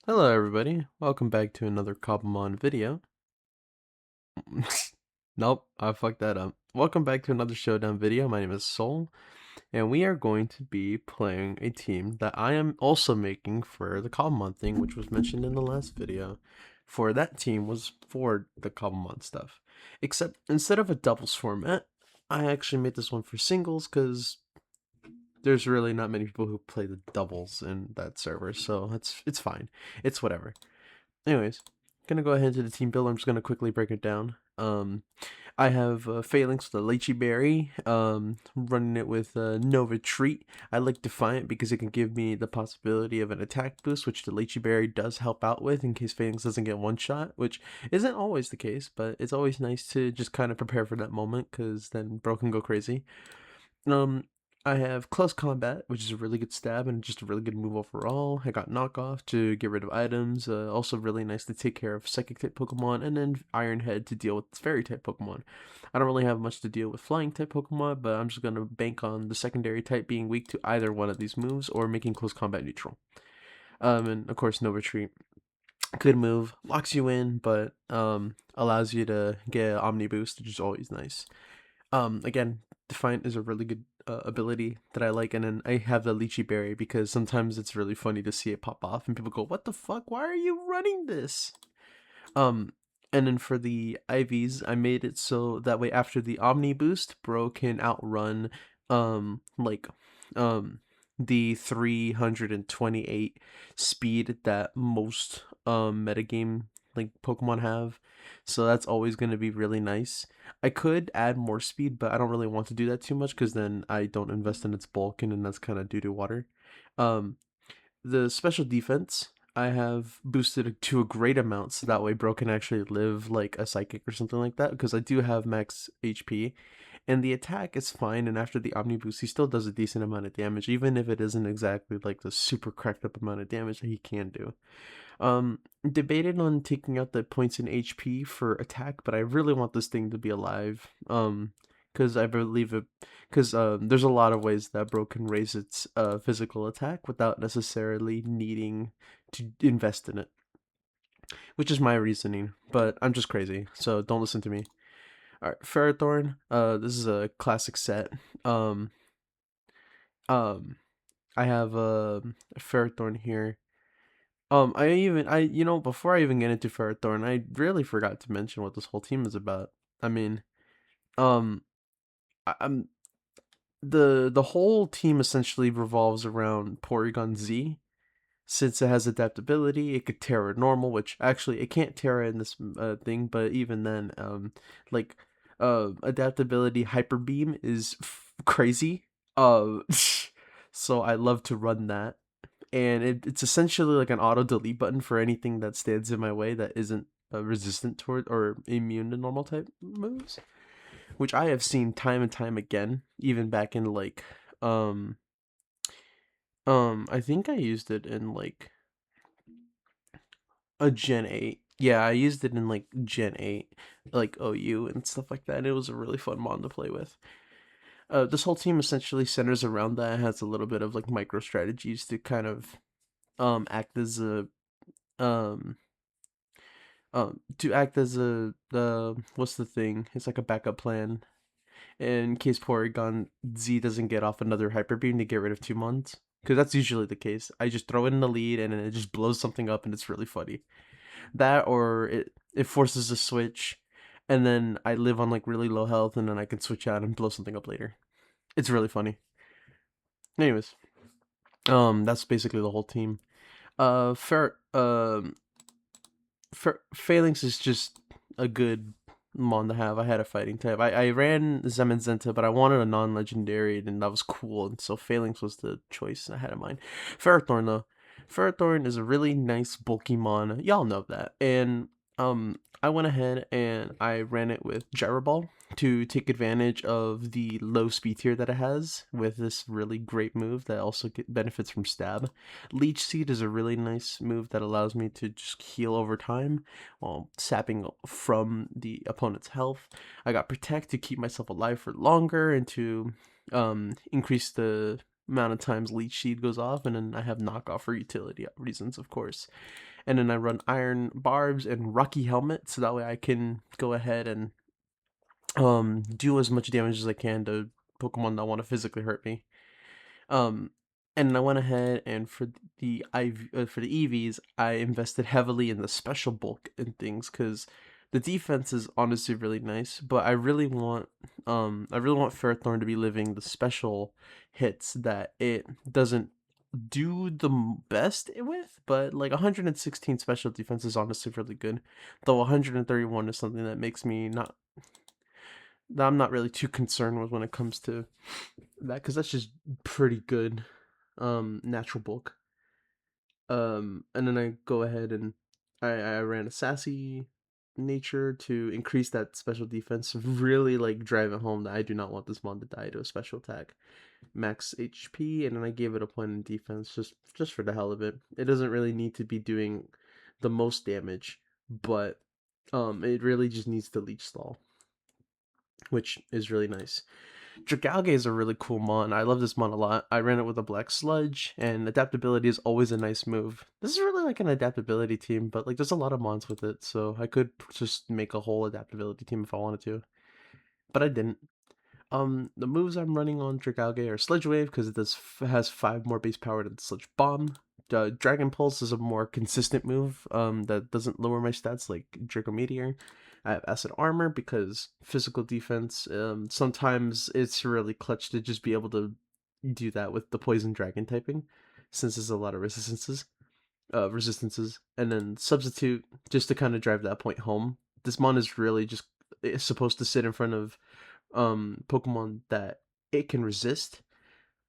Hello everybody, welcome back to another Cobblemon video. Nope, I fucked that up. Welcome back to another Showdown video. My name is Soul, and we are going to be playing a team that I am also making for the Cobblemon thing, which was mentioned in the last video. For that team was for the Cobblemon stuff. Except instead of a doubles format, I actually made this one for singles because there's really not many people who play the doubles in that server, so it's fine. It's whatever. Anyways, gonna go ahead to the team build. I'm just gonna quickly break it down. I have Phalanx with a Lychee Berry, running it with no retreat. I like Defiant because it can give me the possibility of an attack boost, which the Lychee Berry does help out with in case Phalanx doesn't get one shot, which isn't always the case, but it's always nice to just kind of prepare for that moment because then bro can go crazy. Um, I have Close Combat, which is a really good stab and just a really good move overall. I got Knockoff to get rid of items, also really nice to take care of Psychic type Pokemon, and then Iron Head to deal with Fairy type Pokemon. I don't really have much to deal with Flying type Pokemon, but I'm just going to bank on the secondary type being weak to either one of these moves or making Close Combat neutral. And of course, No Retreat. Good move, locks you in, but allows you to get Omni Boost, which is always nice. Again, Defiant is a really good ability that I like, and then I have the Lychee Berry because sometimes it's really funny to see it pop off, and people go, "What the fuck? Why are you running this?" Um, and then for the IVs, I made it so that way after the Omni Boost, Bro can outrun like um the 328 speed that most metagame like Pokemon have. So that's always going to be really nice. I could add more speed, but I don't really want to do that too much because then I don't invest in its bulk, and then that's kind of due to water. Um, the special defense I have boosted to a great amount, so that way bro can actually live like a psychic or something like that, because I do have max HP. And the attack is fine, and after the Omni Boost, he still does a decent amount of damage, even if it isn't exactly like the super cracked up amount of damage that he can do. Debated on taking out the points in HP for attack, but I really want this thing to be alive. Because I believe it, because there's a lot of ways that bro can raise its physical attack without necessarily needing to invest in it, which is my reasoning. But I'm just crazy, so don't listen to me. All right, Ferrothorn. This is a classic set. Um, um, I have a Ferrothorn here. Before I even get into Ferrothorn, I really forgot to mention what this whole team is about. I mean, um, I'm the whole team essentially revolves around Porygon Z. Since it has adaptability, it could Terra normal, which actually it can't Terra in this thing, but even then, like, adaptability Hyper Beam is crazy. So I love to run that, and it's essentially like an auto delete button for anything that stands in my way that isn't resistant toward or immune to normal type moves, which I have seen time and time again, even back in like um I think I used it in like a Gen 8. Yeah, I used it in like Gen 8, like OU and stuff like that. And it was a really fun mod to play with. This whole team essentially centers around that. It has a little bit of like micro strategies to kind of act as a um the what's the thing? It's like a backup plan in case Porygon Z doesn't get off another Hyper Beam to get rid of 2 months. Because that's usually the case. I just throw it in the lead and then it just blows something up and it's really funny. That or it forces a switch, and then I live on like really low health, and then I can switch out and blow something up later. It's really funny. Anyways, that's basically the whole team. Phalanx is just a good mon to have. I had a fighting type. I ran Zemenzenta, but I wanted a non-legendary, and that was cool, and so Phalanx was the choice I had in mind. Ferrothorn though. Ferrothorn is a really nice bulky mon. Y'all know that. And I went ahead and I ran it with Gyro Ball to take advantage of the low speed tier that it has with this really great move that also benefits from stab. Leech Seed is a really nice move that allows me to just heal over time while sapping from the opponent's health. I got Protect to keep myself alive for longer and to increase the amount of times Leech Seed goes off, and then I have knockoff for utility reasons, of course. And then I run Iron Barbs and Rocky Helmet, so that way I can go ahead and do as much damage as I can to Pokemon that want to physically hurt me. Um, and I went ahead and for for the EVs, I invested heavily in the special bulk and things because the defense is honestly really nice. But I really want Ferrothorn to be living the special hits that it doesn't do the best with. But like 116 special defense is honestly really good, though 131 is something that makes me not that I'm not really too concerned with when it comes to that because that's just pretty good natural bulk. And then I go ahead and I ran a sassy nature to increase that special defense, really like drive it home that I do not want this mon to die to a special attack, max HP, and then I gave it a point in defense just for the hell of it. It doesn't really need to be doing the most damage, but it really just needs to leech stall, which is really nice. Dragalge is a really cool mon. I love this mon a lot. I ran it with a Black Sludge, and adaptability is always a nice move. This is really like an adaptability team, but like there's a lot of mons with it, so I could just make a whole adaptability team if I wanted to. But I didn't. The moves I'm running on Dragalge are Sludge Wave because has 5 more base power than Sludge Bomb. Dragon Pulse is a more consistent move that doesn't lower my stats like Draco Meteor. I have Acid Armor because physical defense. Sometimes it's really clutch to just be able to do that with the Poison Dragon typing, since there's a lot of resistances. And then Substitute just to kind of drive that point home. This mon is really just supposed to sit in front of Pokemon that it can resist,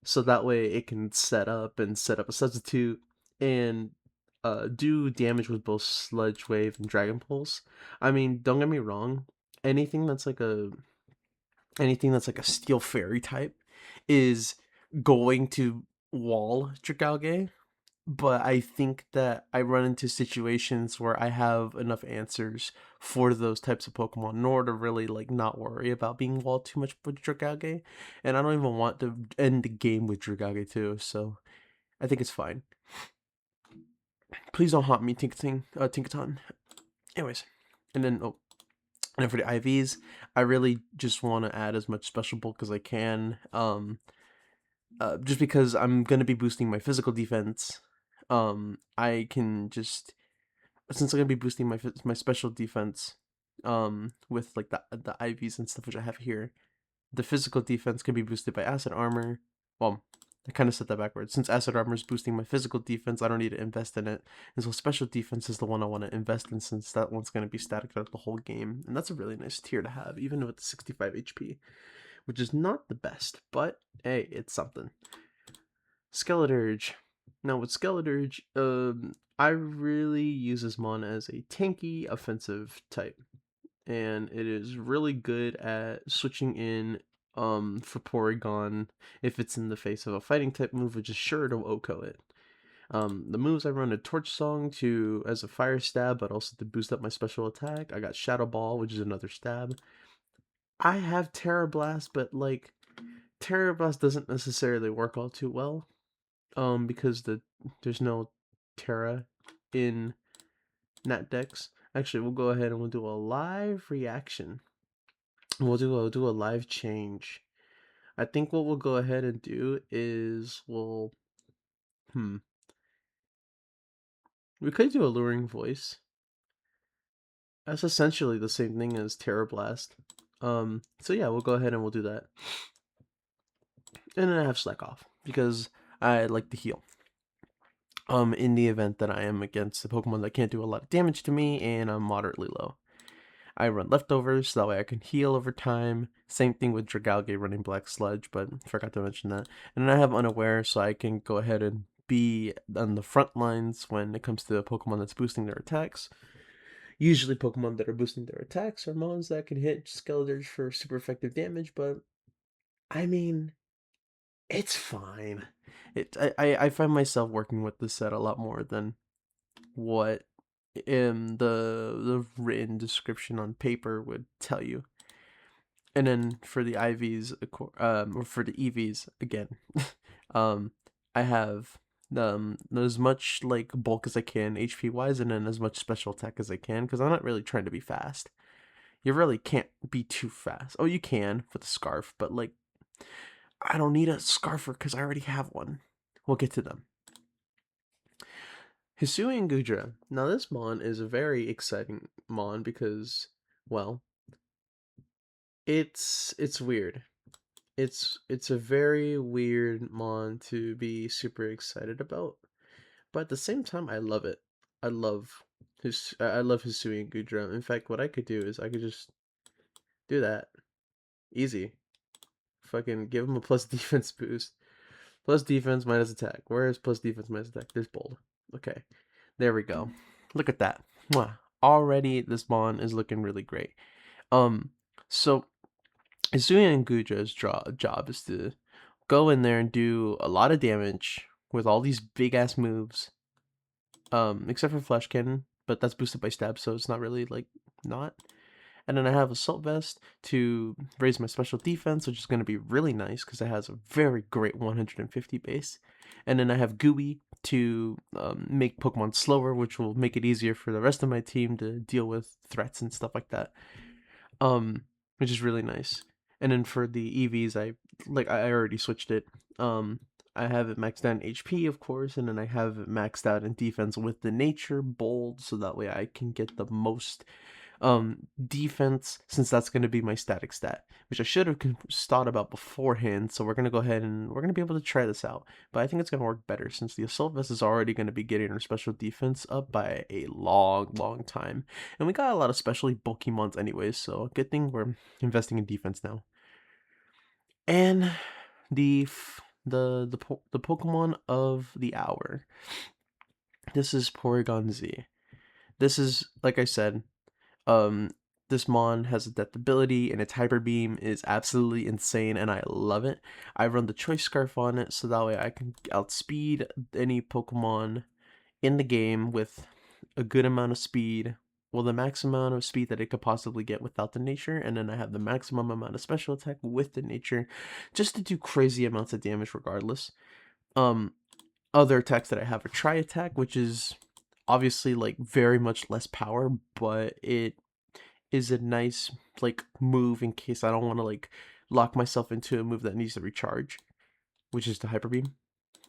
so that way it can set up a substitute and do damage with both Sludge Wave and Dragon Pulse. I mean, don't get me wrong, anything that's like a Steel Fairy type is going to wall Dragalge, but I think that I run into situations where I have enough answers for those types of Pokemon in order to really like not worry about being walled too much with Dragalge, and I don't even want to end the game with Dragalge too, so I think it's fine. Please don't haunt me, Tinkaton. Anyways, and then for the IVs, I really just want to add as much special bulk as I can. Just because I'm gonna be boosting my physical defense, I can just since I'm gonna be boosting my special defense, with like the IVs and stuff which I have here, the physical defense can be boosted by Acid Armor. Well, I kind of said that backwards. Since Acid Armor is boosting my physical defense, I don't need to invest in it. And so special defense is the one I want to invest in since that one's going to be static throughout the whole game. And that's a really nice tier to have, even with the 65 HP, which is not the best, but hey, it's something. Skeleturge. Now with Skeleturge, I really use this mon as a tanky offensive type, and it is really good at switching in for Porygon if it's in the face of a fighting type move, which is sure to OHKO it. The moves I run a Torch Song as a fire stab, but also to boost up my special attack. I got Shadow Ball, which is another stab. I have Terra Blast, but like Terra Blast doesn't necessarily work all too well. Because there's no Terra in Nat Dex. Actually, we'll go ahead and we'll do a live reaction. We'll do a live change. I think what we'll go ahead and do is we could do Alluring Voice. That's essentially the same thing as Terra Blast. So yeah, we'll go ahead and we'll do that. And then I have Slack Off because I like to heal. In the event that I am against a Pokemon that can't do a lot of damage to me and I'm moderately low. I run Leftovers, so that way I can heal over time. Same thing with Dragalge running Black Sludge, but forgot to mention that. And then I have Unaware, so I can go ahead and be on the front lines when it comes to a Pokemon that's boosting their attacks. Usually Pokemon that are boosting their attacks are mons that can hit Skeleturge for super effective damage, but I mean, it's fine. I find myself working with this set a lot more than what in the written description on paper would tell you. And then for the IVs, or for the EVs, again, I have as much like bulk as I can HP wise, and then as much special attack as I can, because I'm not really trying to be fast. You really can't be too fast. Oh, you can with the scarf, but like I don't need a scarfer because I already have one. We'll get to them. Hisui and Gudra. Now this mon is a very exciting mon because, well, it's weird. It's a very weird mon to be super excited about, but at the same time, I love it. I love I love Hisui and Gudra. In fact, what I could do is I could just do that easy. Fucking give him a plus defense boost. Plus defense minus attack. Where is plus defense minus attack? There's bold. Okay. There we go. Look at that. Mwah. Already this mon is looking really great. So Izuya and Guja's job is to go in there and do a lot of damage with all these big ass moves. Except for Flash Cannon, but that's boosted by stab, so it's not really like not. And then I have Assault Vest to raise my special defense, which is going to be really nice because it has a very great 150 base. And then I have Gooey to make Pokemon slower, which will make it easier for the rest of my team to deal with threats and stuff like that. Which is really nice. And then for the EVs, I already switched it. I have it maxed out in HP, of course, and then I have it maxed out in defense with the nature bold, so that way I can get the most defense, since that's going to be my static stat, which I should have thought about beforehand. So we're going to go ahead and we're going to be able to try this out, but I think it's going to work better since the Assault Vest is already going to be getting our special defense up by a long time, and we got a lot of specially bulky mons anyways, so good thing we're investing in defense now. And the Pokemon of the hour, this is Porygon Z. This is, like I said, this mon has a depth ability, and its hyper beam is absolutely insane, and I love it. I run the choice scarf on it, so that way I can outspeed any Pokemon in the game with a good amount of speed. Well, the max amount of speed that it could possibly get without the nature, and then I have the maximum amount of special attack with the nature, just to do crazy amounts of damage regardless. Other attacks that I have are Tri Attack, which is obviously like very much less power, but it is a nice like move in case I don't want to like lock myself into a move that needs to recharge, which is the Hyper Beam.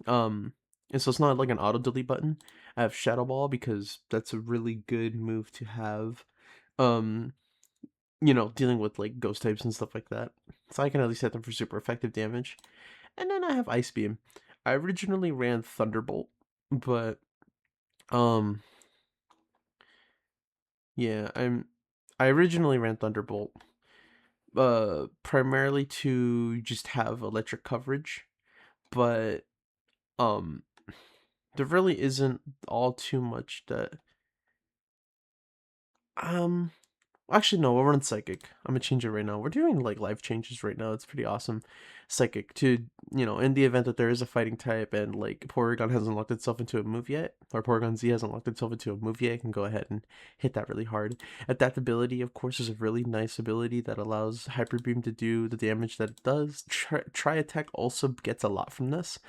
And so it's not like an auto delete button. I have Shadow Ball because that's a really good move to have. You know, dealing with like ghost types and stuff like that. So I can at least hit them for super effective damage. And then I have Ice Beam. I originally ran Thunderbolt, but yeah, I originally ran Thunderbolt primarily to just have electric coverage, but there really isn't all too much that actually no, we'll run Psychic. I'm gonna change it right now. We're doing like life changes right now. It's pretty awesome. Psychic to, you know, in the event that there is a fighting type and like Porygon hasn't locked itself into a move yet, or Porygon Z hasn't locked itself into a move yet, I can go ahead and hit that really hard. Adaptability, of course, is a really nice ability that allows Hyper Beam to do the damage that it does. Tri Attack also gets a lot from this.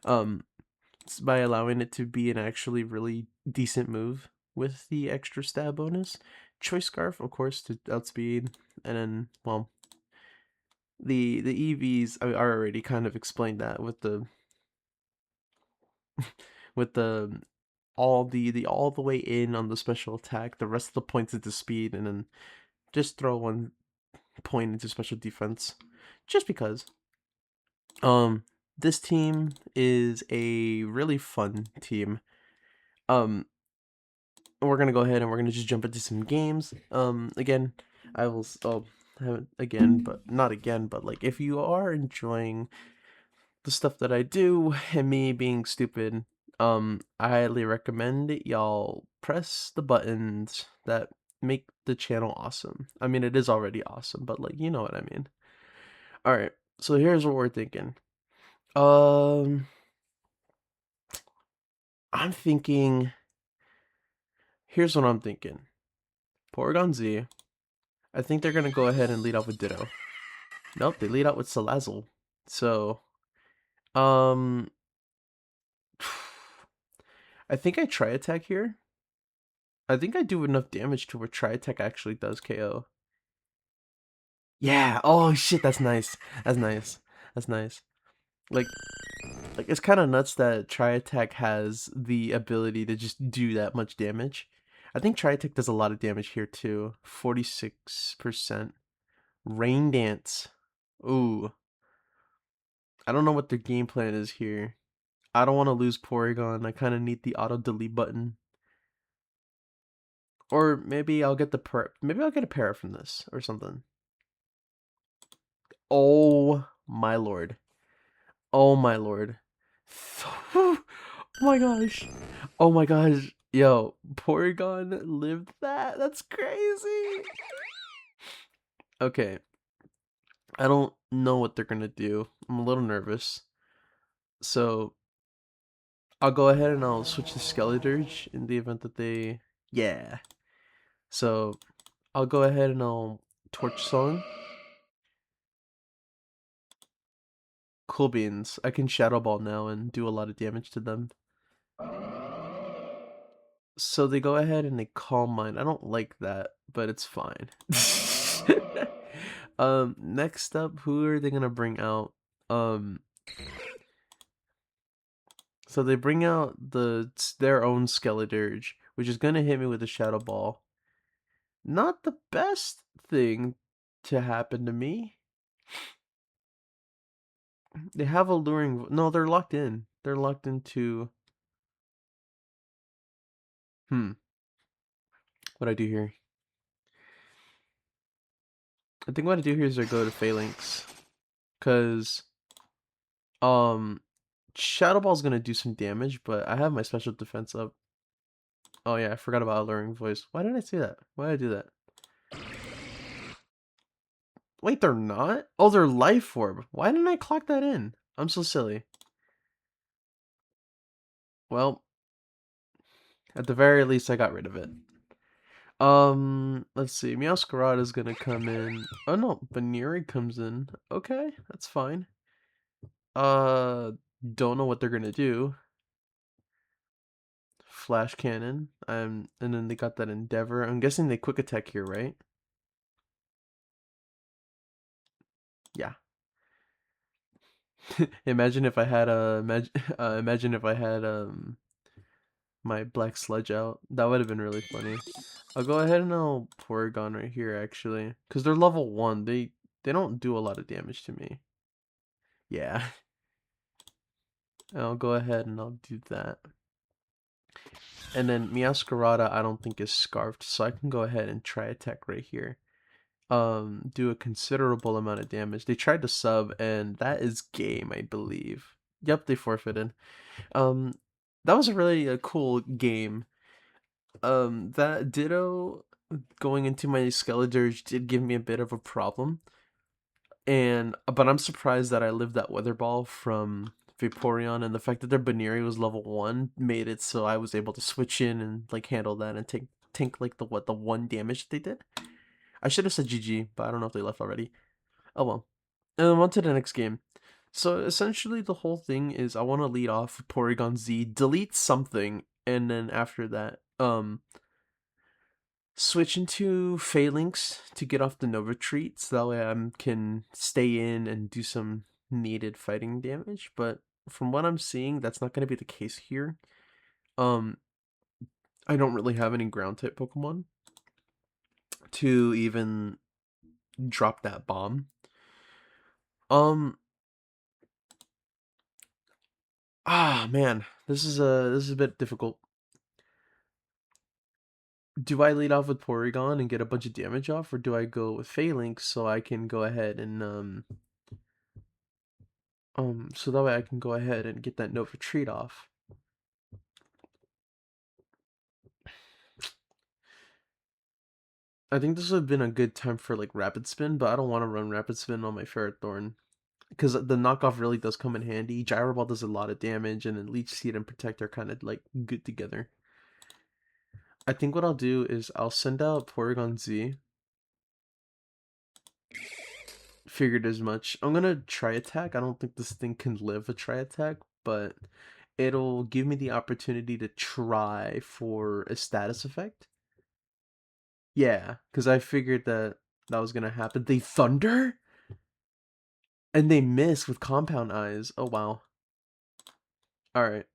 By allowing it to be an actually really decent move with the extra stab bonus. Choice Scarf, of course, to outspeed, and then, well, the EVs, I already kind of explained that with the with the all the way in on the special attack, the rest of the points into speed, and then just throw 1 point into special defense, just because. This team is a really fun team. We're gonna go ahead and we're gonna just jump into some games. Again, I will have it again, but not again, but like if you are enjoying the stuff that I do and me being stupid, I highly recommend it. Y'all press the buttons that make the channel awesome. I mean, it is already awesome, but like, you know what I mean. All right, so here's what we're thinking. I'm thinking. Here's what I'm thinking. Porygon Z. I think they're gonna go ahead and lead off with Ditto. Nope, they lead out with Salazzle. So Um, I think I try attack here. I think I do enough damage to where try attack actually does KO. Yeah. Oh shit, that's nice. That's nice. That's nice. Like it's kind of nuts that try attack has the ability to just do that much damage. I think try attack does a lot of damage here too. 46%. Rain dance. Ooh. I don't know what their game plan is here. I don't want to lose Porygon. I kind of need the auto delete button. Or maybe I'll get maybe I'll get a para from this or something. Oh my lord. Oh my lord. Oh my gosh. Oh my gosh. Yo, Porygon lived that? That's crazy. Okay. I don't know what they're gonna do. I'm a little nervous. So I'll go ahead and I'll switch to Skeledirge in the event that they... Yeah. So I'll go ahead and I'll Torch Song. Cool beans. I can Shadow Ball now and do a lot of damage to them. So they go ahead and they Calm Mind. I don't like that, but it's fine. Next up, who are they gonna bring out? So they bring out their own Skeledirge, which is gonna hit me with a Shadow Ball. Not the best thing to happen to me. They have alluring. No, they're locked in. They're locked into. What I do here? I think what I do here is I go to Phalanx, cause Shadow Ball's gonna do some damage, but I have my special defense up. Oh yeah, I forgot about alluring voice. Why did I say that? Why did I do that? Wait, they're not? Oh, they're Life Orb. Why didn't I clock that in? I'm so silly. Well, at the very least, I got rid of it. Let's see. Meowscarada is gonna come in. Oh no, Baneri comes in. Okay, that's fine. Don't know what they're gonna do. Flash Cannon. And then they got that Endeavor. I'm guessing they quick attack here, right? Yeah. Imagine if I had imagine if I had my Black Sludge out. That would have been really funny. I'll go ahead and I'll Porygon right here actually, cuz they're level 1. They don't do a lot of damage to me. Yeah. I'll go ahead and I'll do that. And then Meowscarada I don't think is scarfed, so I can go ahead and try attack right here. Do a considerable amount of damage. They tried to sub and that is game, I believe. Yep, they forfeited. Um that was a really cool game. That Ditto going into my Skeledirge did give me a bit of a problem. But I'm surprised that I lived that Weather Ball from Vaporeon, and the fact that their Baneri was level 1 made it so I was able to switch in and like handle that and tank like the 1 damage they did. I should have said GG, but I don't know if they left already. Oh well. And on to the next game. So essentially the whole thing is I want to lead off with Porygon Z, delete something, and then after that, switch into Phalanx to get off the Nova Treat, so that way I can stay in and do some needed fighting damage. But from what I'm seeing, that's not going to be the case here. I don't really have any ground type Pokemon to even drop that bomb. Man, this is a bit difficult. Do I lead off with Porygon and get a bunch of damage off, or do I go with Phalanx so I can go ahead and so that way I can go ahead and get that Nova Treat off? I think this would have been a good time for like Rapid Spin, but I don't want to run Rapid Spin on my Ferrothorn because the knockoff really does come in handy. Gyro Ball does a lot of damage, and then Leech Seed and Protect are kind of like good together. I think what I'll do is I'll send out Porygon Z, figured as much. I'm gonna try attack. I don't think this thing can live a try attack, but it'll give me the opportunity to try for a status effect. Yeah, because I figured that was gonna happen. They thunder? And they miss with compound eyes. Oh, wow. Alright.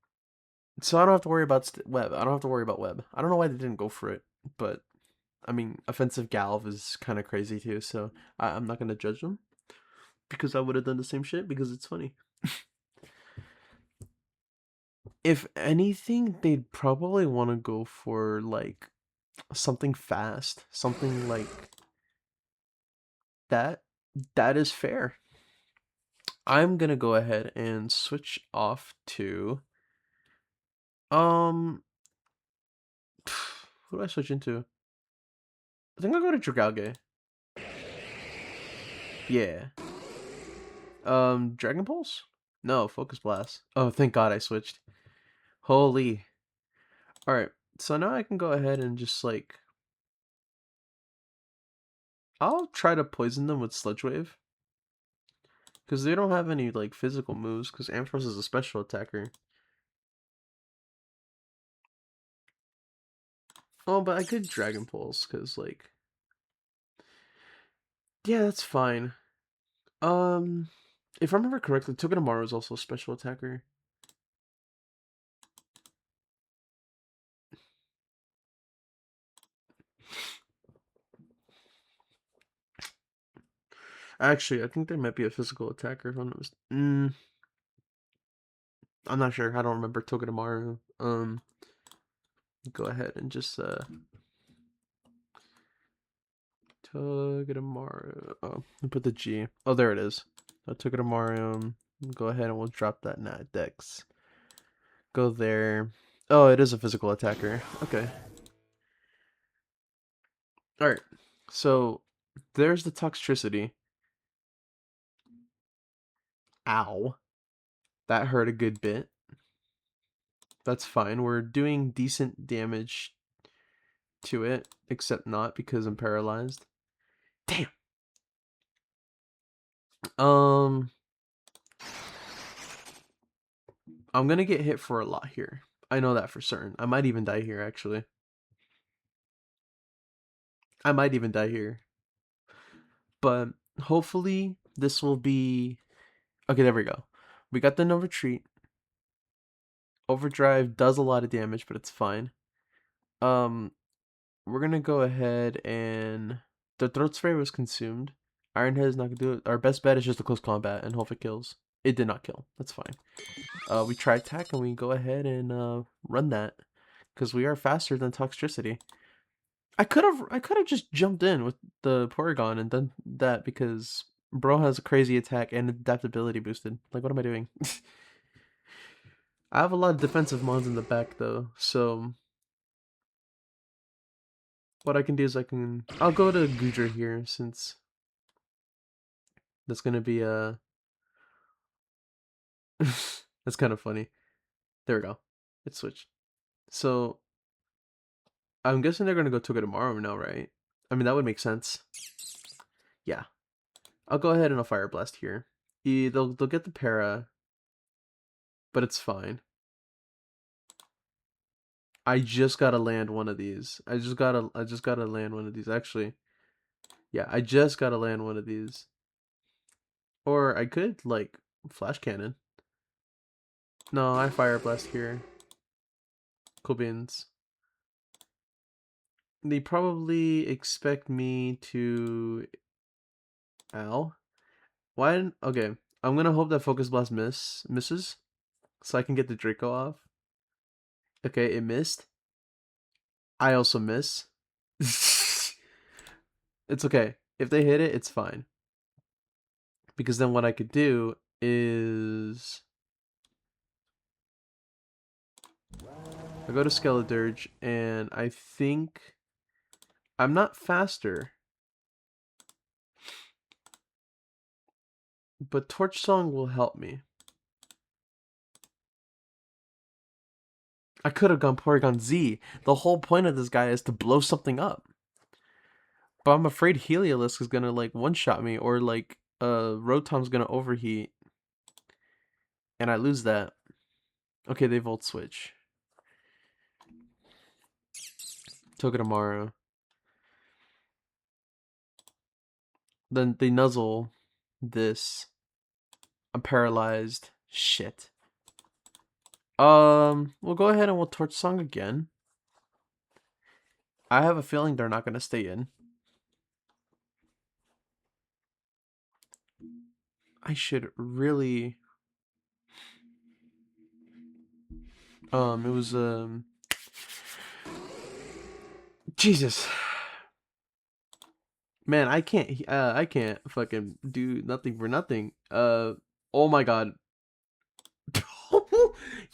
So I don't have to worry about web. I don't have to worry about web. I don't know why they didn't go for it, but I mean, offensive Galv is kind of crazy too, so I'm not gonna judge them because I would have done the same shit because it's funny. If anything, they'd probably want to go for like something fast, something like that. That is fair. I'm gonna go ahead and switch off to who do I switch into? I think I'll go to Dragalge. Yeah. Dragon Pulse? No, Focus Blast. Oh, thank God I switched. Holy. Alright, so now I can go ahead and just like... I'll try to poison them with Sludge Wave. Because they don't have any like physical moves, because Ampharos is a special attacker. Oh, but I could Dragon Pulse, because like... Yeah, that's fine. If I remember correctly, Togedemaru is also a special attacker. Actually, I think there might be a physical attacker if I'm not I'm not sure. I don't remember Togedemaru. Go ahead and just Togedemaru. Oh, put the G. Oh, there it is. So Togedemaru. Go ahead and we'll drop that Nat Dex. Go there. Oh, it is a physical attacker. Okay. Alright. So there's the Toxtricity. Ow. That hurt a good bit. That's fine. We're doing decent damage to it, except not because I'm paralyzed. Damn. I'm gonna get hit for a lot here. I know that for certain. I might even die here, actually. I might even die here. But hopefully this will be... Okay, there we go. We got the no retreat. Overdrive does a lot of damage, but it's fine. We're gonna go ahead and... The Throat Spray was consumed. Iron Head is not gonna do it. Our best bet is just a close combat and hope it kills. It did not kill. That's fine. We try attack and we go ahead and run that. Because we are faster than Toxtricity. I could have just jumped in with the Porygon and done that because bro has a crazy attack and adaptability boosted. Like, what am I doing? I have a lot of defensive mons in the back though, so what I can do is I'll go to Goodra here since that's gonna be that's kind of funny. There we go. It switched. So I'm guessing they're gonna go Togedemaru now, right? I mean, that would make sense. Yeah. I'll go ahead and I'll Fire Blast here. They'll get the para, but it's fine. I just gotta land one of these. I just gotta land one of these. Actually, yeah, I just gotta land one of these. Or I could like Flash Cannon. No, I Fire Blast here. Cool beans. They probably expect me to... Ow. Why? Okay, I'm gonna hope that Focus Blast misses, so I can get the Draco off. Okay, it missed. I also miss. It's okay. If they hit it, it's fine. Because then what I could do is... I go to Skeledirge, and I think... I'm not faster. But Torch Song will help me. I could have gone Porygon Z. The whole point of this guy is to blow something up. But I'm afraid Heliolisk is gonna like one-shot me or like Rotom's gonna overheat, and I lose that. Okay, they volt switch. Togedemaru. Then they nuzzle this. I'm paralyzed. Shit. We'll go ahead and we'll Torch Song again. I have a feeling they're not gonna stay in. I should really. It was Jesus. Man, I can't fucking do nothing for nothing. Oh my god.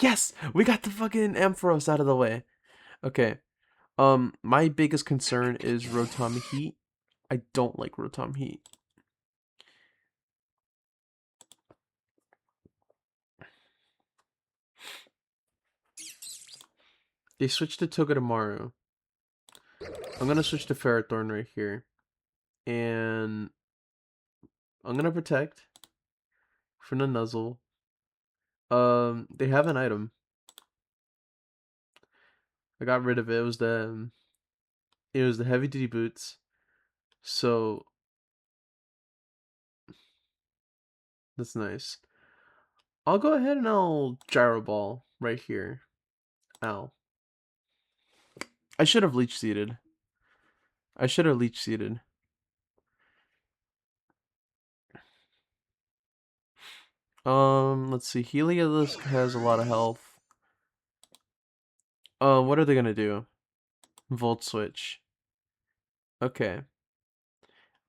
Yes, we got the fucking Ampharos out of the way. Okay. My biggest concern is Rotom Heat. I don't like Rotom Heat. They switched to Togedemaru. I'm gonna switch to Ferrothorn right here. And I'm gonna protect from the Nuzzle. They have an item. I got rid of it. It was the heavy duty boots. So that's nice. I'll go ahead and I'll Gyro Ball right here. Ow. I should have Leech Seeded. Let's see. Heliolisk has a lot of health. What are they gonna do? Volt Switch. Okay.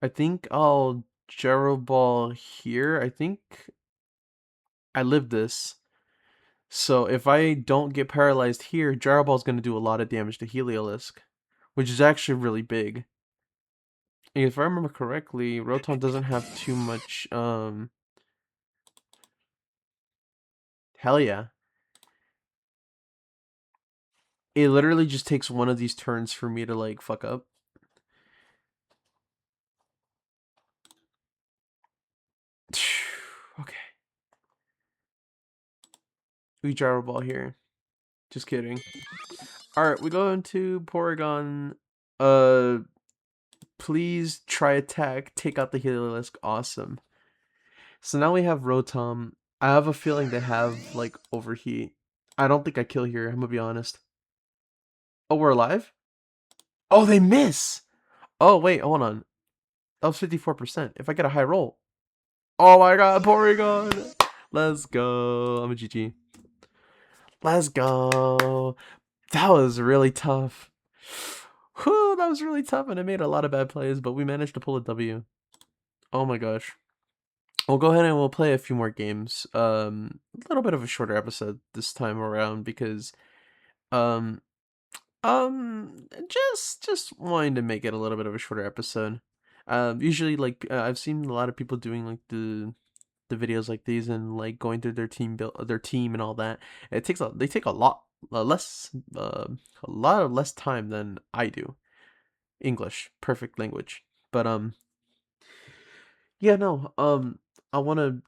I think I'll Gyro Ball here. I think I live this. So if I don't get paralyzed here, Gyro Ball is going to do a lot of damage to Heliolisk, which is actually really big. And if I remember correctly, Rotom doesn't have too much, hell yeah. It literally just takes one of these turns for me to, like, fuck up. Okay. We Gyro Ball here. Just kidding. Alright, we go into Porygon. Please try attack. Take out the Heliolisk. Awesome. So now we have Rotom. I have a feeling they have, like, Overheat. I don't think I kill here, I'm gonna be honest. Oh, we're alive? Oh, they miss! Oh, wait, hold on. That was 54%. If I get a high roll. Oh my god, Porygon! Let's go. I'm a GG. Let's go. That was really tough. Whew, that was really tough, and I made a lot of bad plays, but we managed to pull a W. Oh my gosh. We'll go ahead and we'll play a few more games. A little bit of a shorter episode this time around because um just wanting to make it a little bit of a shorter episode. Usually like I've seen a lot of people doing like the videos like these and like going through their team and all that. They take a lot less a lot of less time than I do. English, perfect language. But yeah, no. I want to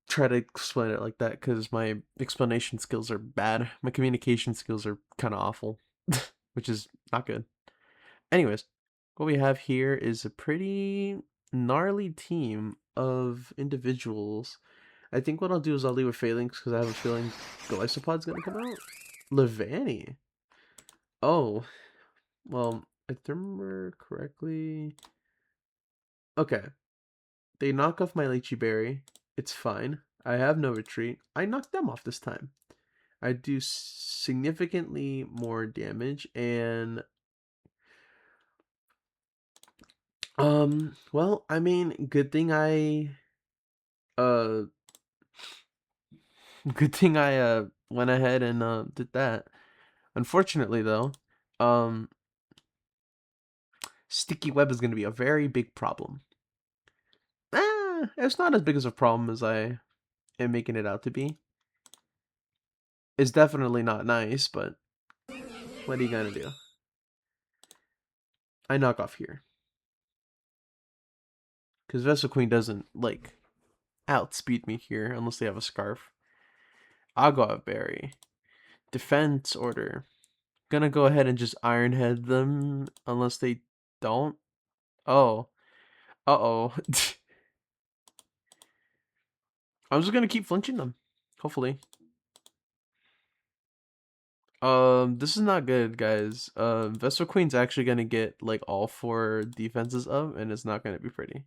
try to explain it like that because my explanation skills are bad. My communication skills are kind of awful, which is not good. Anyways, what we have here is a pretty gnarly team of individuals. I think what I'll do is I'll leave with Phalanx because I have a feeling Golisopod's gonna come out. Levani. Oh, well, if I remember correctly. Okay, they knock off my Lychee Berry. It's fine. I have no retreat. I knocked them off this time. I do significantly more damage and well, I mean, uh good thing I went ahead and did that. Unfortunately though, um sticky web is going to be a very big problem. It's not as big as a problem as I am making it out to be. It's definitely not nice, but what are you gonna do? I knock off here. Because Vessel Queen doesn't, like, outspeed me here unless they have a Scarf. I'll go out Berry. Defense order. Gonna go ahead and just Iron Head them unless they don't. Oh. Uh-oh. I'm just gonna keep flinching them. Hopefully. This is not good, guys. Vesper Queen's actually gonna get like all 4 defenses up, and it's not gonna be pretty.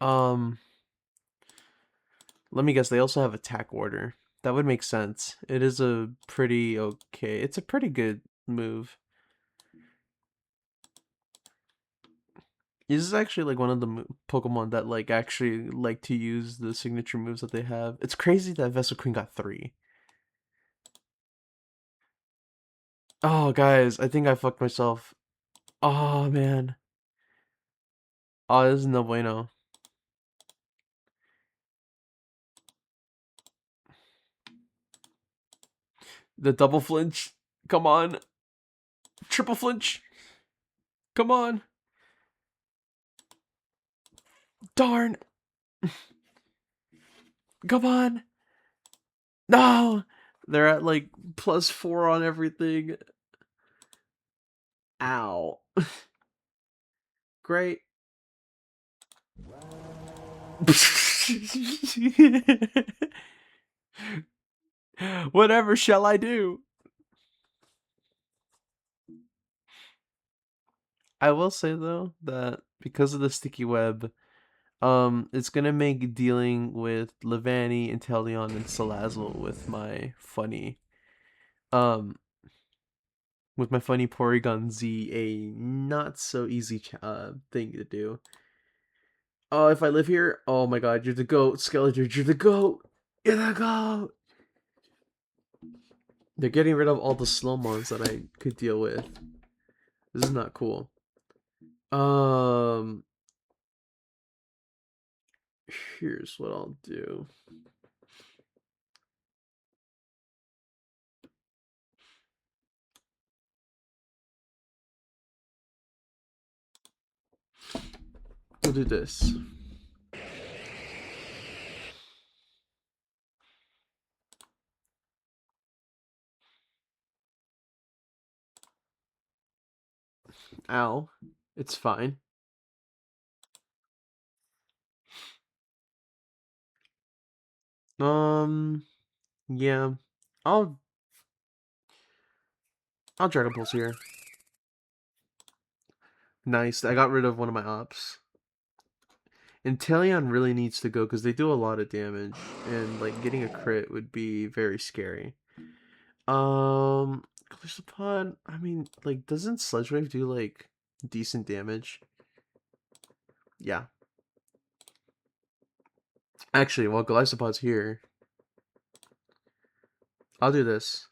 Um, let me guess. They also have attack order. That would make sense. It is a pretty okay. It's a pretty good move. This is actually like one of the Pokemon that like actually like to use the signature moves that they have. It's crazy that Vessel Queen got 3. Oh, guys, I think I fucked myself. Oh, man. Oh, this is no bueno. The double flinch. Come on. Triple flinch. Come on. Darn. Come on. No. They're at like +4 on everything. Ow. Great. Whatever shall I do? I will say though that because of the sticky web, it's gonna make dealing with Levani, Inteleon, and Salazzle um, with my funny Porygon Z a not so easy thing to do. Oh, if I live here, oh my god, you're the goat, Skeletor, you're the goat, you're the goat. They're getting rid of all the slow mons that I could deal with. This is not cool. Um, here's what I'll do. We'll do this. Ow. It's fine. Yeah. I'll Dragon Pulse here. Nice. I got rid of one of my ops. And Teleon really needs to go because they do a lot of damage, and like getting a crit would be very scary. Gliscopod, I mean, like, doesn't Sludge Wave do like decent damage? Yeah. Actually, while Gliscopod's here, I'll do this.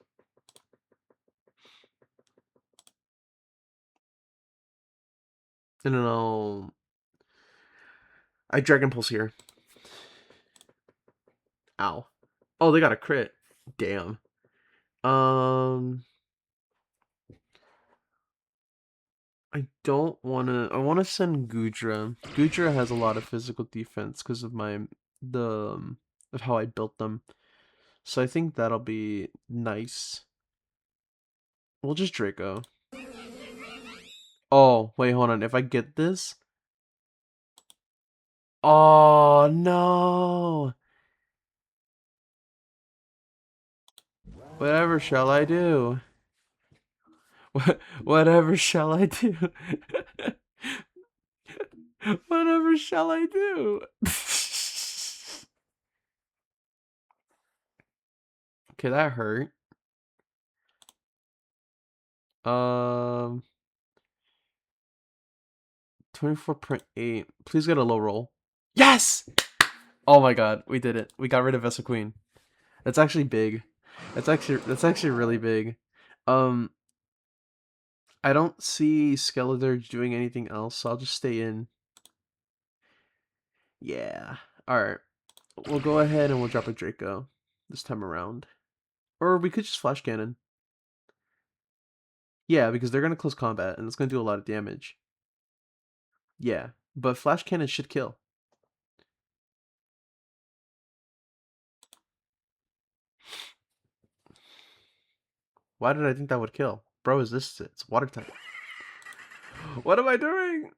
And then I Dragon Pulse here. Ow. Oh, they got a crit. Damn. I don't want to. I want to send Gudra. Gudra has a lot of physical defense because of of how I built them. So I think that'll be nice. We'll just Draco. Oh, wait, hold on. If I get this. Oh, no. Whatever shall I do? Whatever shall I do? Whatever shall I do? Okay, that hurt. 24.8. Please get a low roll. Yes! Oh my god, we did it. We got rid of Vessel Queen. That's actually big. That's actually really big. Um I don't see Skeletor doing anything else, so I'll just stay in. Yeah. Alright. We'll go ahead and we'll drop a Draco this time around. Or we could just Flash Cannon. Yeah, because they're gonna close combat, and it's gonna do a lot of damage. Yeah, but flash cannon should kill. Why did I think that would kill? Bro, is this it's water type? What am I doing?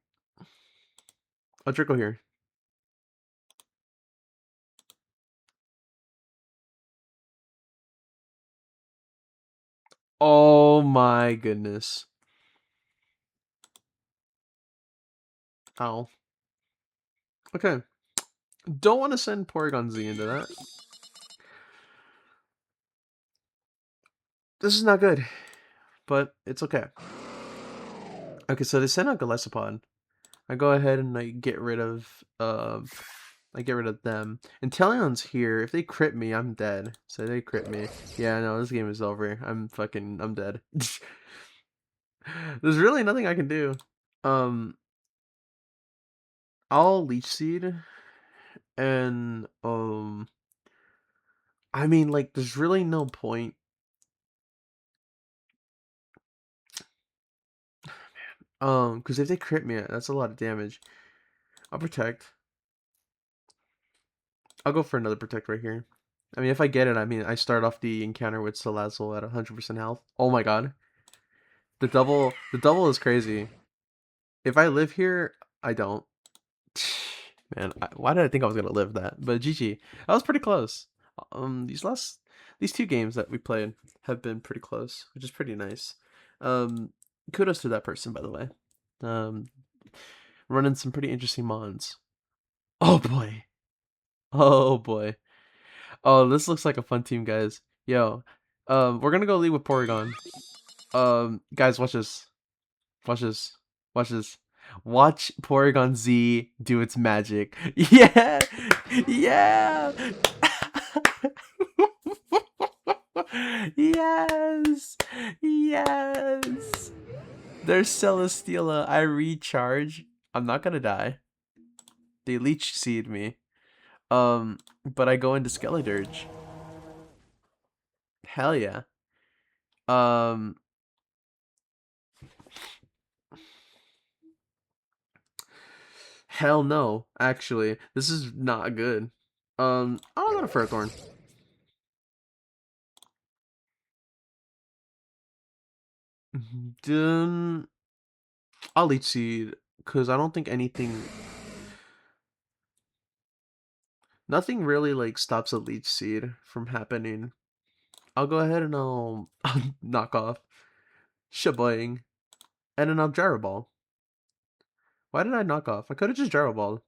A trickle here. Oh my goodness. Ow. Okay. Don't want to send Porygon Z into that. This is not good, but it's okay. Okay, so they sent out Galesopod. I go ahead and I get rid of them. And Talion's here. If they crit me, I'm dead. So they crit me. Yeah, no, this game is over. I'm dead. There's really nothing I can do. I'll Leech Seed and I mean, like, there's really no point. Because if they crit me, that's a lot of damage. I'll protect. I'll go for another protect right here. I mean, if I get it, I mean, I start off the encounter with Salazzle at 100% health. Oh my god. The double is crazy. If I live here, I don't. Man, why did I think I was gonna live that? But GG, that was pretty close. These two games that we played have been pretty close, which is pretty nice. Kudos to that person, by the way. Um, running some pretty interesting mons. Oh boy, oh boy. Oh, this looks like a fun team, guys. Yo, we're gonna go lead with Porygon. Guys, watch this. Watch this. Watch this. Watch Porygon Z do its magic. Yeah! Yeah! Yes! Yes! There's Celesteela. I recharge. I'm not gonna die. They Leech Seed me. But I go into Skeledirge. Hell yeah. Um, Hell no, actually. This is not good. I'll go to Furthorn. Then I'll Leech Seed, because I don't think nothing really like stops a Leech Seed from happening. I'll go ahead and I'll knock off Shaboing, and then I'll Gyro Ball. Why did I knock off? I could have just Gyro Balled.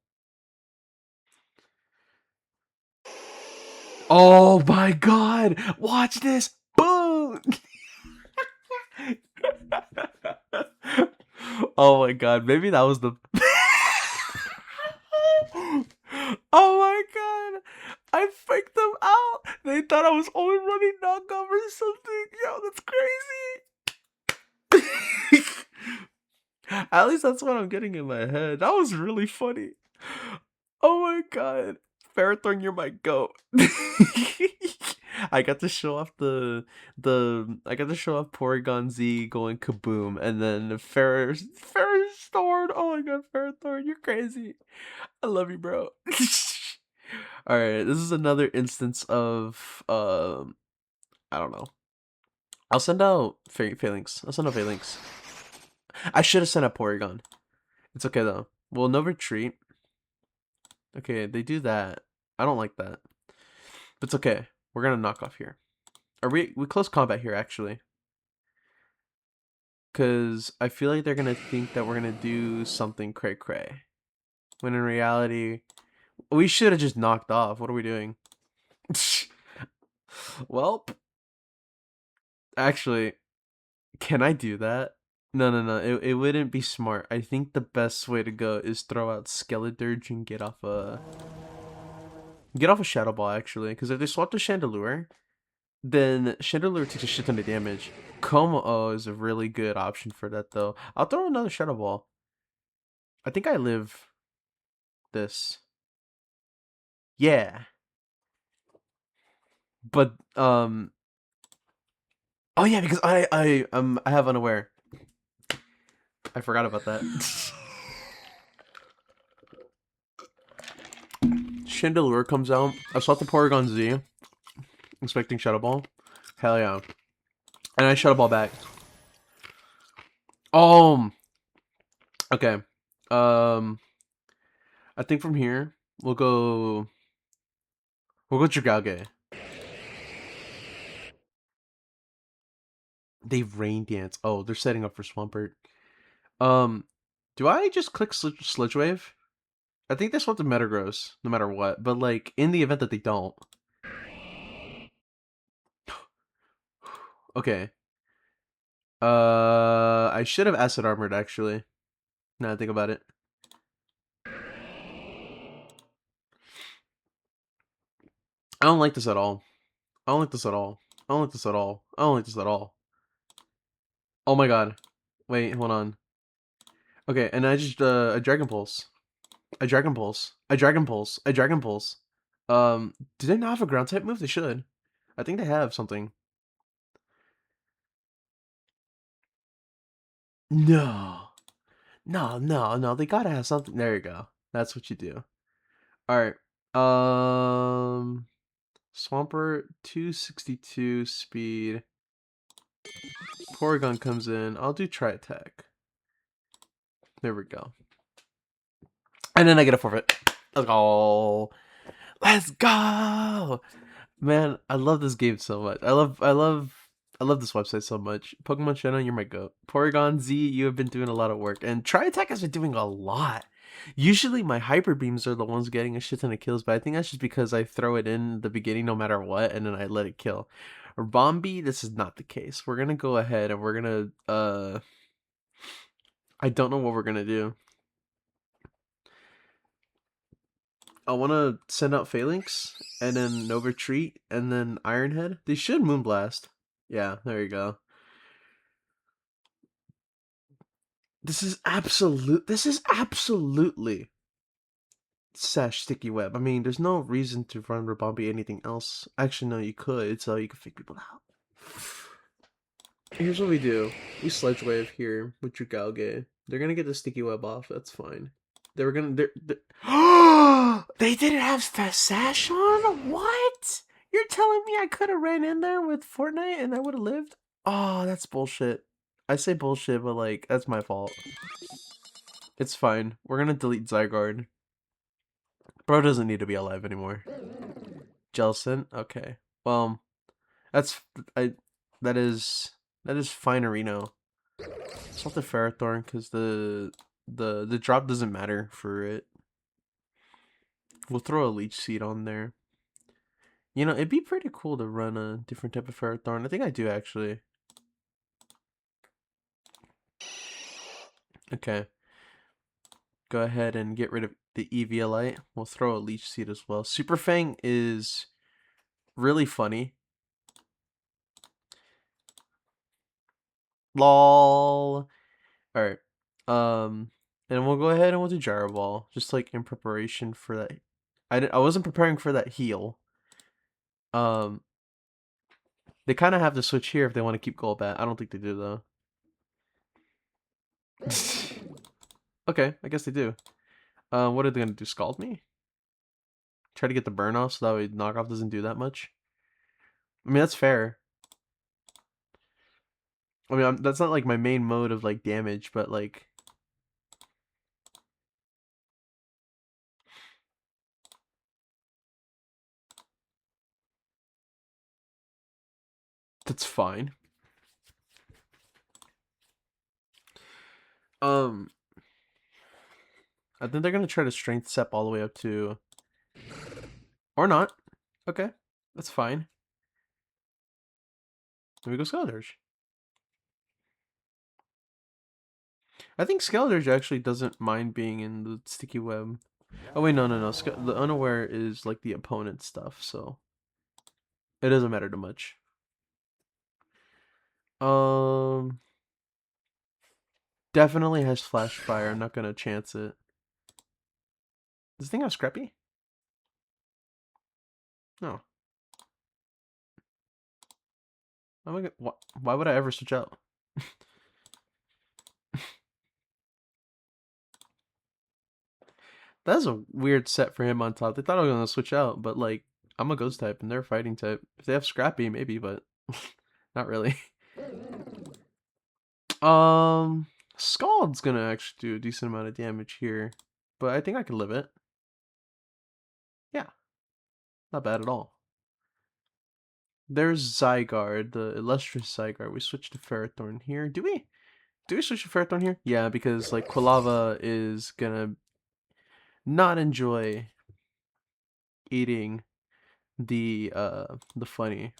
Oh my god! Watch this! Boom! Oh my god, maybe that was the oh my god! I faked them out! They thought I was only running knockoff or something. Yo, that's crazy! At least that's what I'm getting in my head. That was really funny. Oh my god. Ferrothorn, you're my goat. I got to show off I got to show off Porygon Z going kaboom, and then Ferrothorn. Oh my god, Ferrothorn, you're crazy. I love you, bro. All right, this is another instance of I don't know. I'll send out Phalanx. I'll send out Phalanx. I should have sent out Porygon. It's okay though. Well, no retreat. Okay, they do that. I don't like that. But it's okay. We're gonna knock off here. Are we close combat here actually? Cause I feel like they're gonna think that we're gonna do something cray cray. When in reality, we should have just knocked off. What are we doing? Well, actually, can I do that? No, no, no. It wouldn't be smart. I think the best way to go is throw out Skeledirge and get off a Shadow Ball actually. Because if they swap to Chandelure, then Chandelure takes a shit ton of damage. Como is a really good option for that though. I'll throw another Shadow Ball. I think I live this. Yeah. But oh yeah, because I have Unaware. I forgot about that. Chandelure comes out. I saw the Porygon Z. Expecting Shadow Ball. Hell yeah. And I Shadow Ball back. Okay. I think from here we'll go Dragauge. They've Rain Dance. Oh, they're setting up for Swampert. Do I just click Sludge Wave? I think that's what the meta grows, no matter what. But like in the event that they don't. Okay. I should have Acid Armored actually. Now I think about it. I don't like this at all. I don't like this at all. I don't like this at all. I don't like this at all. Oh my god. Wait, hold on. Okay, and I just a Dragon Pulse. A Dragon Pulse. A Dragon Pulse. A Dragon Pulse. Do they not have a ground type move? They should. I think they have something. No. No, no, no. They gotta have something. There you go. That's what you do. Alright. Swampert, 262 speed. Porygon comes in. I'll do Tri Attack. There we go. And then I get a forfeit. Let's go. Let's go. Man, I love this game so much. I love this website so much. Pokemon Channel, you're my goat. Porygon Z, you have been doing a lot of work. And Tri Attack has been doing a lot. Usually my Hyper Beams are the ones getting a shit ton of kills, but I think that's just because I throw it in the beginning no matter what, and then I let it kill. Or Bombi, this is not the case. We're gonna go ahead and we're gonna I don't know what we're gonna do. I want to send out Phalanx, and then no retreat, and then Ironhead. They should Moonblast. Yeah, there you go. This is absolutely Sash Sticky Web. I mean, there's no reason to run Rabombi anything else. Actually, no, you could, so you could fake people out. Here's what we do. We Sledge Wave here with Dragauge. They're gonna get the Sticky Web off, that's fine. They were gonna... They didn't have the Sash on? What? You're telling me I could have ran in there with Fortnite and I would have lived? Oh, that's bullshit. I say bullshit, but like, that's my fault. It's fine. We're gonna delete Zygarde. Bro doesn't need to be alive anymore. Jellicent? Okay. Well, that's... That is Finerino. It's not the Ferrothorn because the drop doesn't matter for it. We'll throw a Leech Seed on there. You know, it'd be pretty cool to run a different type of Ferrothorn. I think I do actually. Okay. Go ahead and get rid of the Eviolite. We'll throw a Leech Seed as well. Super Fang is really funny. LOL. Alright. And we'll go ahead and we'll do Gyro Ball. Just like in preparation for that. I wasn't preparing for that heal. They kind of have to switch here if they want to keep Golbat. I don't think they do though. Okay, I guess they do. What are they gonna do? Scald me? Try to get the burn off so that way knockoff doesn't do that much. I mean, that's fair. I mean, that's not like my main mode of like damage, but like... That's fine. I think they're gonna try to strength step all the way up to... Or not. Okay, that's fine. Let me go Skeledirge. I think Skeledirge actually doesn't mind being in the sticky web. Oh wait, no. The unaware is like the opponent stuff, so it doesn't matter too much. Definitely has Flash Fire. I'm not gonna chance it. Does this thing have Scrappy? No. Why would I ever switch out? That's a weird set for him on top. They thought I was gonna switch out, but like I'm a ghost type and they're a fighting type. If they have Scrappy, maybe, but not really. Um, Scald's gonna actually do a decent amount of damage here, but I think I can live it. Yeah, not bad at all. There's Zygarde, the illustrious Zygarde. We switched to Ferrothorn here. Do we? Do we switch to Ferrothorn here? Yeah, because like Quilava is gonna not enjoy eating the funny.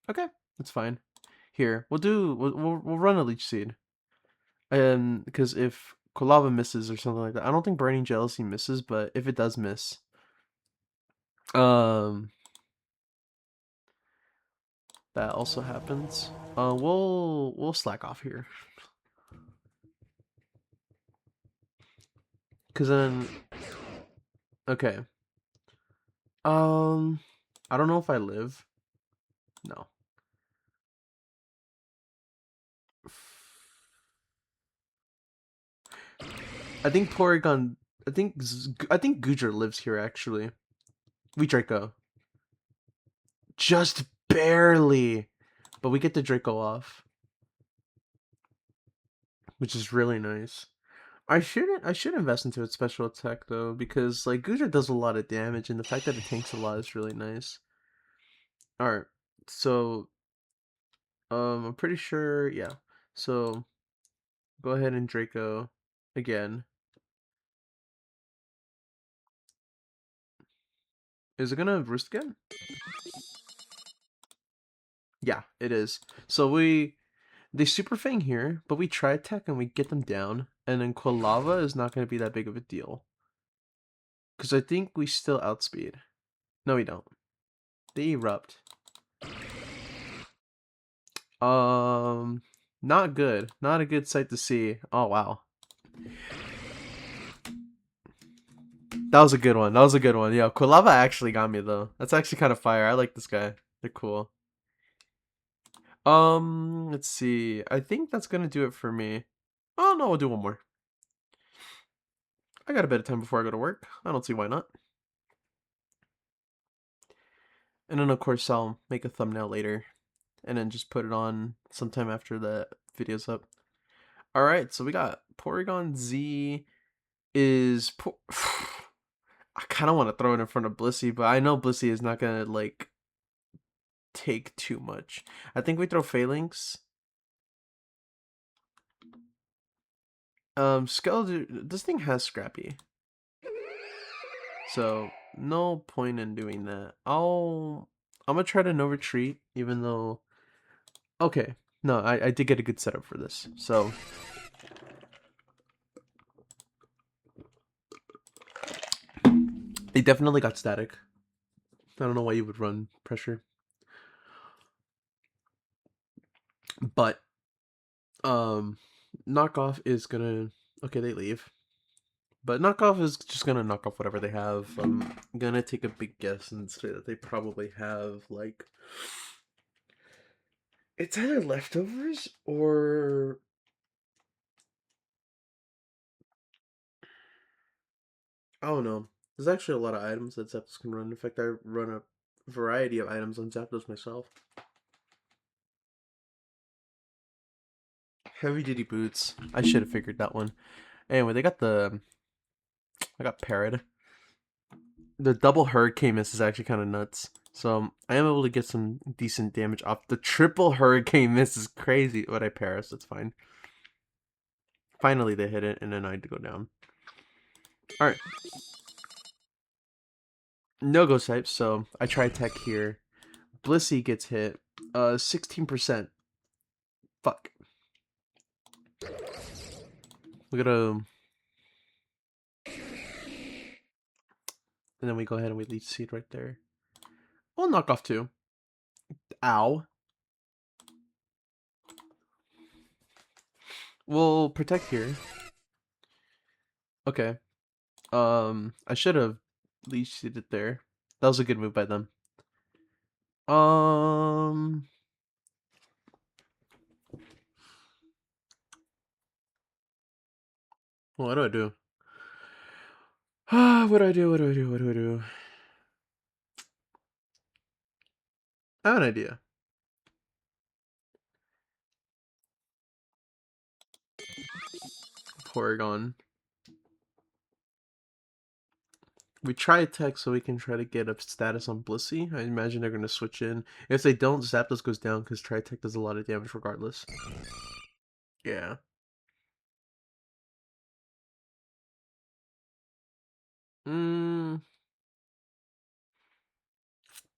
Okay, that's fine. Here, we'll run a Leech Seed. And because if Quilava misses or something like that, I don't think Burning Jealousy misses, but if it does miss, um, that also happens. We'll slack off here, cause then, okay. I don't know if I live. No. I think Porygon. I think Gujar lives here actually. We Draco. Just barely, but we get the Draco off, which is really nice. I should invest into its special attack though, because like Gujar does a lot of damage, and the fact that it tanks a lot is really nice. All right, so I'm pretty sure, yeah. So go ahead and Draco again. Is it gonna roost again? Yeah, it is. So they Super Fang here, but we try attack and we get them down, and then Quilava is not gonna be that big of a deal. Because I think we still outspeed. No, we don't. They erupt. Not good. Not a good sight to see. Oh, wow. That was a good one. That was a good one. Yeah, Quilava actually got me, though. That's actually kind of fire. I like this guy. They're cool. Let's see. I think that's gonna do it for me. Oh, no, we'll do one more. I got a bit of time before I go to work. I don't see why not. And then, of course, I'll make a thumbnail later. And then just put it on sometime after the video's up. Alright, so we got Porygon Z is... I kind of want to throw it in front of Blissey, but I know Blissey is not going to, like, take too much. I think we throw Phalanx. Skeleton... This thing has Scrappy. So, no point in doing that. I'm going to try to no retreat, even though... Okay. No, I did get a good setup for this. So... They definitely got static. I don't know why you would run pressure. But knockoff is gonna okay, they leave. But knockoff is just gonna knock off whatever they have. I'm gonna take a big guess and say that they probably have like it's either leftovers or I don't know. There's actually a lot of items that Zapdos can run. In fact, I run a variety of items on Zapdos myself. Heavy duty boots. I should have figured that one. Anyway, they got I got Parrot. The double Hurricane Miss is actually kind of nuts. So I am able to get some decent damage off. The triple Hurricane Miss is crazy. But I Paris, that's fine. Finally they hit it, and then I had to go down. Alright. No ghost types, so I try tech here. Blissey gets hit. 16%. Fuck. We gotta... And then we go ahead and we Leech Seed right there. We'll knock off 2. Ow. We'll protect here. Okay. I should have Leech Seeded there. That was a good move by them. What do I do? What do I do? What do I do? What do I do? I have an idea. Porygon. We try attack so we can try to get a status on Blissey. I imagine they're going to switch in. If they don't, Zapdos goes down because Tri-Attack does a lot of damage regardless. Yeah.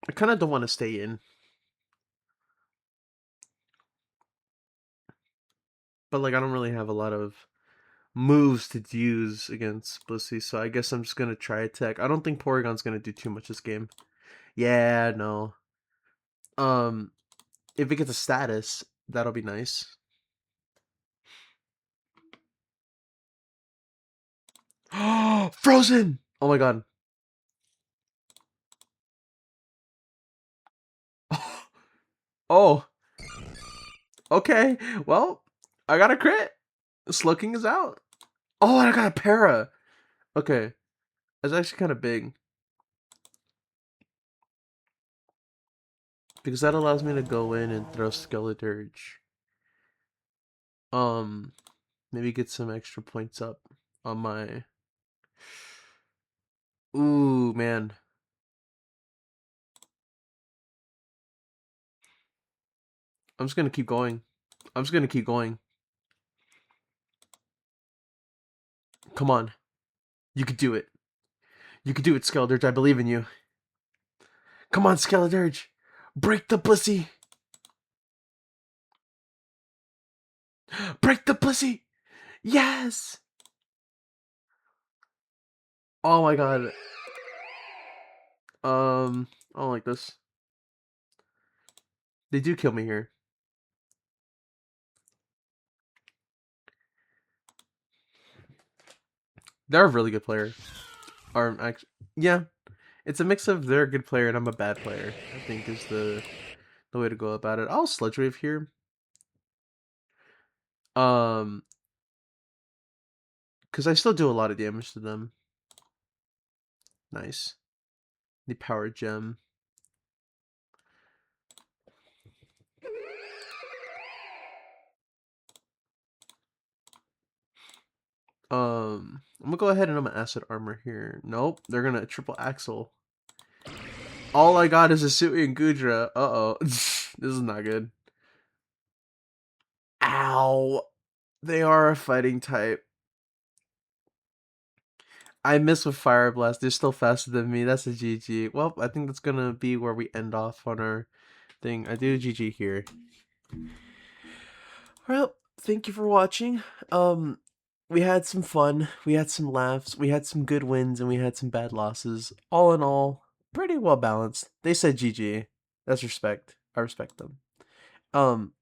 I kind of don't want to stay in. But, like, I don't really have a lot of moves to use against Blissey, so I guess I'm just going to try attack. I don't think Porygon's going to do too much this game. Yeah, no. If it gets a status, that'll be nice. Frozen! Oh my god. Oh. Okay. Well, I got a crit. Slowking is out. Oh, and I got a para. Okay. That's actually kind of big. Because that allows me to go in and throw Skeleturge. Maybe get some extra points up on my... Ooh, man. I'm just gonna keep going. I'm just gonna keep going. Come on. You could do it. You could do it, Skeleturge. I believe in you. Come on, Skeleturge. Break the Blissey. Break the Blissey. Yes. Oh my god. I don't like this. They do kill me here. They're a really good player. Or actually, yeah, it's a mix of they're a good player and I'm a bad player. I think is the way to go about it. I'll Sludge Wave here. Because I still do a lot of damage to them. Nice. The Power Gem. I'm gonna go ahead and I'm gonna Acid Armor here. Nope, they're gonna triple Axle. All I got is a Sui and Gudra. Uh-oh. This is not good. Ow. They are a fighting type. I miss with Fire Blast. They're still faster than me. That's a GG. Well, I think that's gonna be where we end off on our thing. I do GG here. Well, thank you for watching. We had some fun. We had some laughs. We had some good wins and we had some bad losses. All in all, pretty well balanced. They said GG. That's respect. I respect them.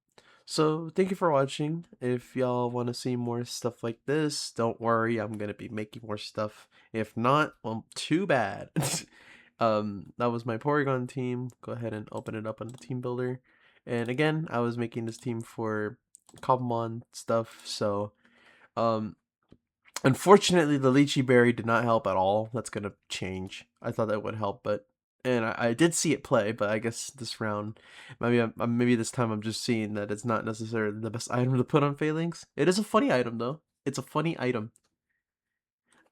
So thank you for watching. If y'all want to see more stuff like this, don't worry, I'm gonna be making more stuff. If not, well, too bad. That was my Porygon team. Go ahead and open it up on the team builder. And again, I was making this team for Cobblemon stuff, so unfortunately the Lychee Berry did not help at all. That's gonna change. I thought that would help, but and I did see it play, but I guess this round, maybe this time I'm just seeing that it's not necessarily the best item to put on Phalanx. It is a funny item though. It's a funny item.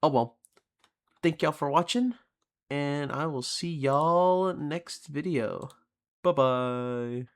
Oh well. Thank y'all for watching, and I will see y'all next video. Bye bye.